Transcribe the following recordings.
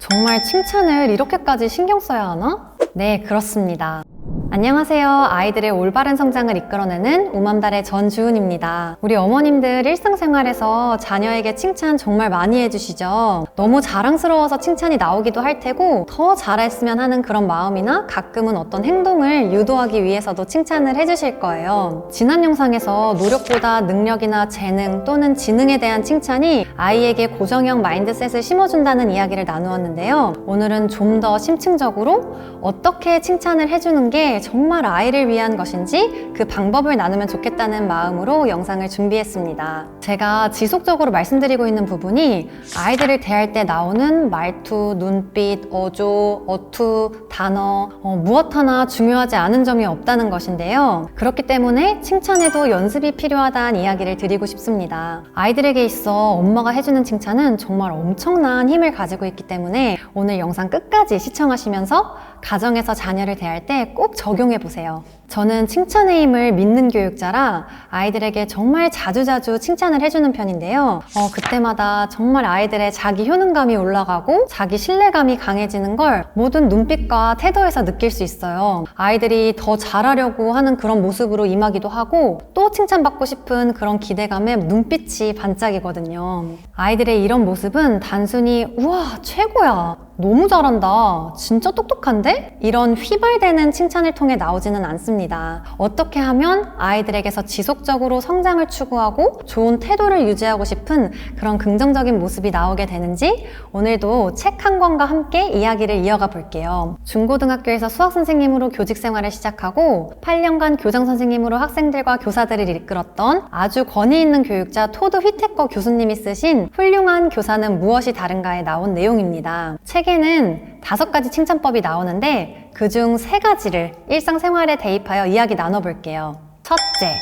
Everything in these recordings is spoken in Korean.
정말 칭찬을 이렇게까지 신경 써야 하나? 네, 그렇습니다. 안녕하세요. 아이들의 올바른 성장을 이끌어내는 우맘달의 전주은입니다. 우리 어머님들 일상생활에서 자녀에게 칭찬 정말 많이 해주시죠? 너무 자랑스러워서 칭찬이 나오기도 할 테고 더 잘했으면 하는 그런 마음이나 가끔은 어떤 행동을 유도하기 위해서도 칭찬을 해주실 거예요. 지난 영상에서 노력보다 능력이나 재능 또는 지능에 대한 칭찬이 아이에게 고정형 마인드셋을 심어준다는 이야기를 나누었는데요. 오늘은 좀 더 심층적으로 어떻게 칭찬을 해주는 게 정말 아이를 위한 것인지 그 방법을 나누면 좋겠다는 마음으로 영상을 준비했습니다. 제가 지속적으로 말씀드리고 있는 부분이 아이들을 대할 때 나오는 말투, 눈빛, 어조, 어투, 단어 무엇 하나 중요하지 않은 점이 없다는 것인데요. 그렇기 때문에 칭찬에도 연습이 필요하다는 이야기를 드리고 싶습니다. 아이들에게 있어 엄마가 해주는 칭찬은 정말 엄청난 힘을 가지고 있기 때문에 오늘 영상 끝까지 시청하시면서 가정에서 자녀를 대할 때 꼭 적용해 보세요. 저는 칭찬의 힘을 믿는 교육자라 아이들에게 정말 자주자주 칭찬을 해주는 편인데요. 그때마다 정말 아이들의 자기 효능감이 올라가고 자기 신뢰감이 강해지는 걸 모든 눈빛과 태도에서 느낄 수 있어요. 아이들이 더 잘하려고 하는 그런 모습으로 임하기도 하고 또 칭찬받고 싶은 그런 기대감에 눈빛이 반짝이거든요. 아이들의 이런 모습은 단순히 우와 최고야, 너무 잘한다, 진짜 똑똑한데? 이런 휘발되는 칭찬을 통해 나오지는 않습니다. 어떻게 하면 아이들에게서 지속적으로 성장을 추구하고 좋은 태도를 유지하고 싶은 그런 긍정적인 모습이 나오게 되는지 오늘도 책 한 권과 함께 이야기를 이어가 볼게요. 중고등학교에서 수학선생님으로 교직 생활을 시작하고 8년간 교장선생님으로 학생들과 교사들을 이끌었던 아주 권위 있는 교육자 토드 휘테커 교수님이 쓰신 훌륭한 교사는 무엇이 다른가에 나온 내용입니다. 책에는 5가지 칭찬법이 나오는데 그중 3가지를 일상생활에 대입하여 이야기 나눠볼게요. 첫째,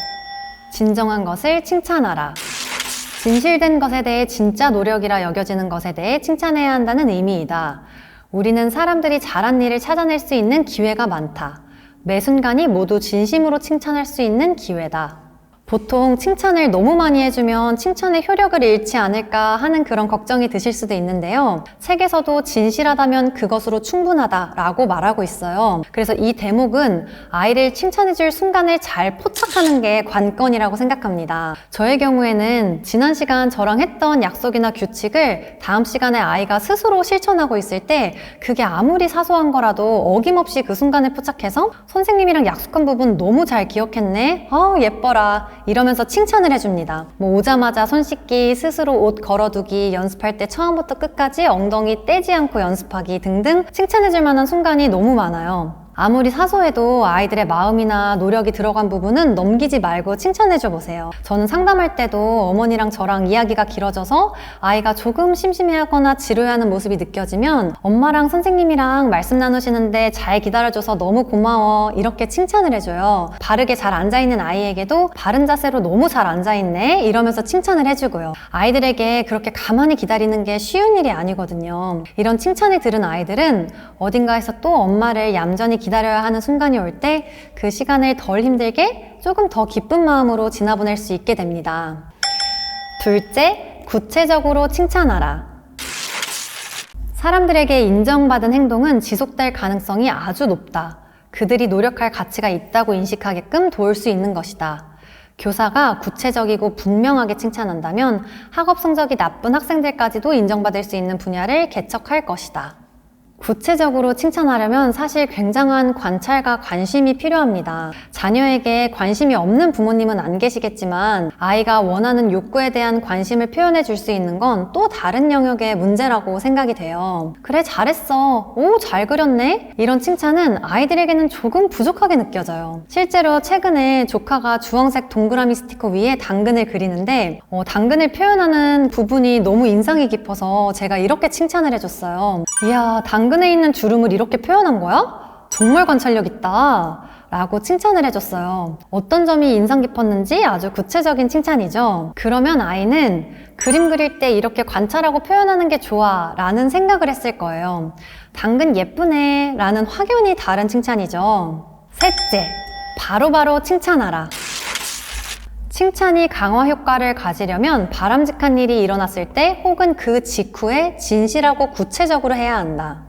진정한 것을 칭찬하라. 진실된 것에 대해 진짜 노력이라 여겨지는 것에 대해 칭찬해야 한다는 의미이다. 우리는 사람들이 잘한 일을 찾아낼 수 있는 기회가 많다. 매 순간이 모두 진심으로 칭찬할 수 있는 기회다. 보통 칭찬을 너무 많이 해주면 칭찬의 효력을 잃지 않을까 하는 그런 걱정이 드실 수도 있는데요. 책에서도 진실하다면 그것으로 충분하다라고 말하고 있어요. 그래서 이 대목은 아이를 칭찬해줄 순간을 잘 포착하는 게 관건이라고 생각합니다. 저의 경우에는 지난 시간 저랑 했던 약속이나 규칙을 다음 시간에 아이가 스스로 실천하고 있을 때 그게 아무리 사소한 거라도 어김없이 그 순간을 포착해서 선생님이랑 약속한 부분 너무 잘 기억했네, 예뻐라 이러면서 칭찬을 해줍니다. 오자마자 손 씻기, 스스로 옷 걸어두기, 연습할 때 처음부터 끝까지 엉덩이 떼지 않고 연습하기 등등 칭찬해줄 만한 순간이 너무 많아요. 아무리 사소해도 아이들의 마음이나 노력이 들어간 부분은 넘기지 말고 칭찬해줘 보세요. 저는 상담할 때도 어머니랑 저랑 이야기가 길어져서 아이가 조금 심심해하거나 지루해하는 모습이 느껴지면 엄마랑 선생님이랑 말씀 나누시는데 잘 기다려줘서 너무 고마워 이렇게 칭찬을 해줘요. 바르게 잘 앉아있는 아이에게도 바른 자세로 너무 잘 앉아있네 이러면서 칭찬을 해주고요. 아이들에게 그렇게 가만히 기다리는 게 쉬운 일이 아니거든요. 이런 칭찬을 들은 아이들은 어딘가에서 또 엄마를 얌전히 기다려야 하는 순간이 올 때 그 시간을 덜 힘들게 조금 더 기쁜 마음으로 지나보낼 수 있게 됩니다. 둘째, 구체적으로 칭찬하라. 사람들에게 인정받은 행동은 지속될 가능성이 아주 높다. 그들이 노력할 가치가 있다고 인식하게끔 도울 수 있는 것이다. 교사가 구체적이고 분명하게 칭찬한다면 학업 성적이 나쁜 학생들까지도 인정받을 수 있는 분야를 개척할 것이다. 구체적으로 칭찬하려면 사실 굉장한 관찰과 관심이 필요합니다. 자녀에게 관심이 없는 부모님은 안 계시겠지만 아이가 원하는 욕구에 대한 관심을 표현해 줄 수 있는 건 또 다른 영역의 문제라고 생각이 돼요. 그래 잘했어, 오 잘 그렸네 이런 칭찬은 아이들에게는 조금 부족하게 느껴져요. 실제로 최근에 조카가 주황색 동그라미 스티커 위에 당근을 그리는데 당근을 표현하는 부분이 너무 인상이 깊어서 제가 이렇게 칭찬을 해줬어요. 이야, 당근에 있는 주름을 이렇게 표현한 거야? 정말 관찰력 있다 라고 칭찬을 해줬어요. 어떤 점이 인상 깊었는지 아주 구체적인 칭찬이죠. 그러면 아이는 그림 그릴 때 이렇게 관찰하고 표현하는 게 좋아 라는 생각을 했을 거예요. 당근 예쁘네 라는 확연히 다른 칭찬이죠. 셋째, 바로바로 칭찬하라. 칭찬이 강화 효과를 가지려면 바람직한 일이 일어났을 때 혹은 그 직후에 진실하고 구체적으로 해야 한다.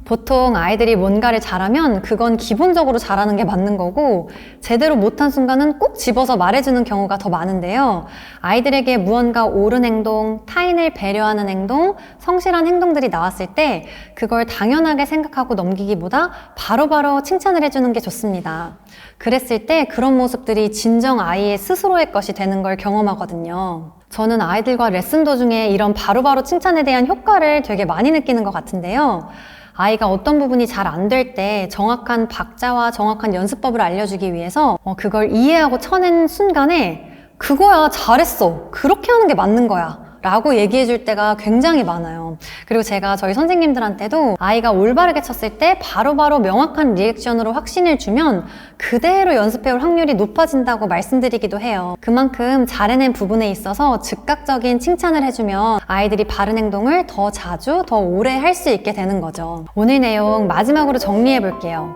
보통 아이들이 뭔가를 잘하면 그건 기본적으로 잘하는 게 맞는 거고 제대로 못한 순간은 꼭 집어서 말해주는 경우가 더 많은데요. 아이들에게 무언가 옳은 행동, 타인을 배려하는 행동, 성실한 행동들이 나왔을 때 그걸 당연하게 생각하고 넘기기보다 바로바로 칭찬을 해주는 게 좋습니다. 그랬을 때 그런 모습들이 진정 아이의 스스로의 것이 되는 걸 경험하거든요. 저는 아이들과 레슨 도중에 이런 바로바로 칭찬에 대한 효과를 되게 많이 느끼는 것 같은데요. 아이가 어떤 부분이 잘 안 될 때 정확한 박자와 정확한 연습법을 알려주기 위해서 그걸 이해하고 쳐낸 순간에 그거야, 잘했어, 그렇게 하는 게 맞는 거야 라고 얘기해 줄 때가 굉장히 많아요. 그리고 제가 저희 선생님들한테도 아이가 올바르게 쳤을 때 바로바로 명확한 리액션으로 확신을 주면 그대로 연습해 올 확률이 높아진다고 말씀드리기도 해요. 그만큼 잘해낸 부분에 있어서 즉각적인 칭찬을 해주면 아이들이 바른 행동을 더 자주, 더 오래 할 수 있게 되는 거죠. 오늘 내용 마지막으로 정리해 볼게요.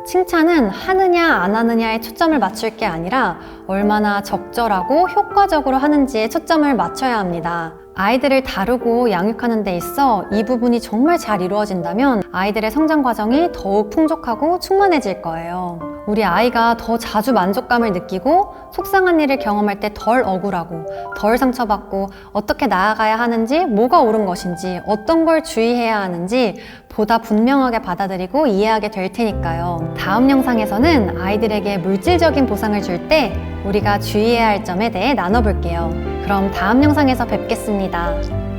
칭찬은 하느냐 안 하느냐에 초점을 맞출 게 아니라 얼마나 적절하고 효과적으로 하는지에 초점을 맞춰야 합니다. 아이들을 다루고 양육하는 데 있어 이 부분이 정말 잘 이루어진다면 아이들의 성장 과정이 더욱 풍족하고 충만해질 거예요. 우리 아이가 더 자주 만족감을 느끼고 속상한 일을 경험할 때 덜 억울하고 덜 상처받고 어떻게 나아가야 하는지, 뭐가 옳은 것인지, 어떤 걸 주의해야 하는지 보다 분명하게 받아들이고 이해하게 될 테니까요. 다음 영상에서는 아이들에게 물질적인 보상을 줄 때 우리가 주의해야 할 점에 대해 나눠볼게요. 그럼 다음 영상에서 뵙겠습니다.